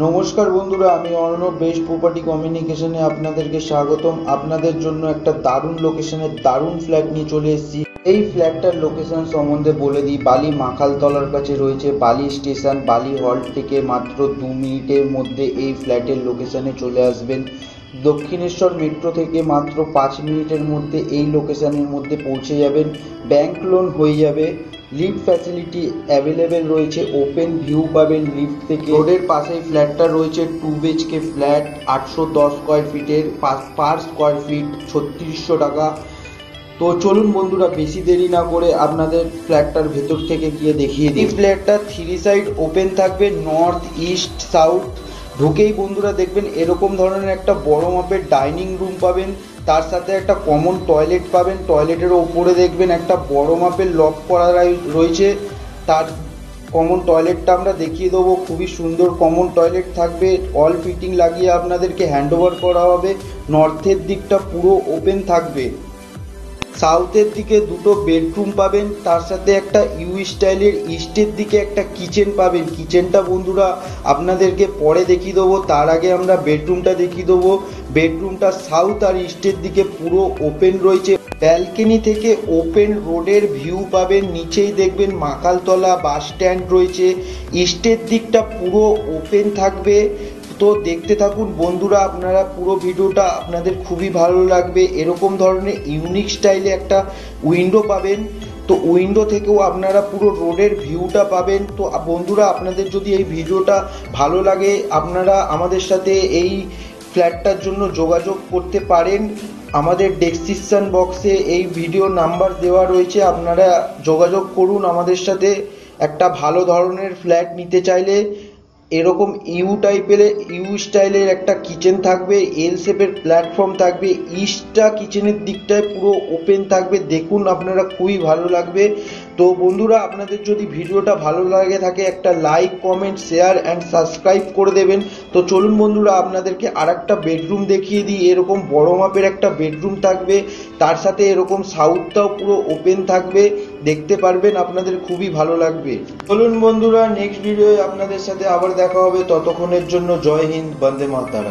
নমস্কার বন্ধুরা, আমি অর্ণব বেস্ট প্রপার্টি কমিউনিকেশনে আপনাদেরকে স্বাগতম। আপনাদের জন্য একটা দারুণ লোকেশনের দারুণ ফ্ল্যাট নিয়ে চলে এসেছি। এই ফ্ল্যাটটার লোকেশন সম্বন্ধে বলে দিই। বালি মাখালতলার কাছে রয়েছে। বালি স্টেশন, বালি হল্ট থেকে মাত্র 2 মিনিটের মধ্যে এই ফ্ল্যাটের লোকেশনে চলে আসবেন। দক্ষিণেশ্বর মেট্রো থেকে মাত্র 5 মিনিটের মধ্যে এই লোকেশনের মধ্যে পৌঁছে যাবেন। ব্যাংক লোন হয়ে যাবে। লিফট ফ্যাসিলিটি অ্যাভেলেবেল রয়েছে। ওপেন ভিউ পাবেন লিফট থেকে। রোডের পাশেই ফ্ল্যাটটা রয়েছে। 2 BHK ফ্ল্যাট, 810 স্কোয়ার ফিটের, পার স্কোয়ার ফিট 3600 টাকা। তো চলুন বন্ধুরা, বেশি দেরি না করে আপনাদের ফ্ল্যাটটার ভেতর থেকে গিয়ে দেখিয়ে দিই। ফ্ল্যাটটা 3 সাইড ওপেন থাকবে, নর্থ ইস্ট সাউথ। ঢুকেই বন্ধুরা দেখবেন এরকম ধরনের একটা বড় মাপের ডাইনিং রুম পাবেন, তার সাথে একটা কমন টয়লেট পাবেন। টয়লেটের ওপরে দেখবেন একটা বড় মাপের লক করা রয়েছে। তার কমন টয়লেটটা আমরা দেখিয়ে দেবো। খুবই সুন্দর কমন টয়লেট থাকবে। অল ফিটিং লাগিয়ে আপনাদেরকে হ্যান্ডওভার করা হবে। নর্থের দিকটা পুরো ওপেন থাকবে। সাউথের দিকে 2টো বেডরুম পাবেন, তার সাথে একটা ইউ স্টাইলের ইস্টের দিকে একটা কিচেন পাবেন। কিচেনটা বন্ধুরা আপনাদেরকে পরে দেখিয়ে দেবো, তার আগে আমরা বেডরুমটা দেখিয়ে দেবো। বেডরুমটা সাউথ আর ইস্টের দিকে পুরো ওপেন রয়েছে। ব্যালকনি থেকে ওপেন রোডের ভিউ পাবেন। নিচেই দেখবেন মাকালতলা বাস স্ট্যান্ড রয়েছে। ইস্টের দিকটা পুরো ওপেন থাকবে। তো দেখতে থাকুন বন্ধুরা, আপনারা পুরো ভিডিওটা, আপনাদের খুবই ভালো লাগবে। এরকম ধরনের ইউনিক স্টাইলে একটা উইন্ডো পাবেন। তো উইন্ডো থেকেও আপনারা পুরো রোডের ভিউটা পাবেন। তো বন্ধুরা, আপনাদের যদি এই ভিডিওটা ভালো লাগে, আপনারা আমাদের সাথে এই ফ্ল্যাটটার জন্য যোগাযোগ করতে পারেন। আমাদের ডেসক্রিপশন বক্সে এই ভিডিও নাম্বার দেওয়া রয়েছে, আপনারা যোগাযোগ করুন আমাদের সাথে। একটা ভালো ধরনের ফ্ল্যাট নিতে চাইলে এরকম ইউ স্টাইলের একটা কিচেন থাকবে, এল শেপের প্ল্যাটফর্ম থাকবে, ইস্টটা কিচেনের দিকটায় পুরো ওপেন থাকবে। দেখুন, আপনারা খুবই ভালো লাগবে। তো বন্ধুরা, আপনাদের যদি ভিডিওটা ভালো লাগে থাকে, একটা like, comment, share and subscribe করে দেবেন। তো চলুন বন্ধুরা, আপনাদেরকে আর একটা বেডরুম দেখিয়ে দিই। এরকম বড় মাপের একটা বেডরুম থাকবে, তার সাথে এরকম সাউথটাও পুরো ওপেন থাকবে। দেখতে পারবেন, আপনাদের খুবই ভালো লাগবে। চলুন বন্ধুরা, নেক্সট ভিডিওয়ে আপনাদের সাথে আবার দেখা হবে। ততক্ষণের জন্য জয় হিন্দ, বন্দে মাতরম।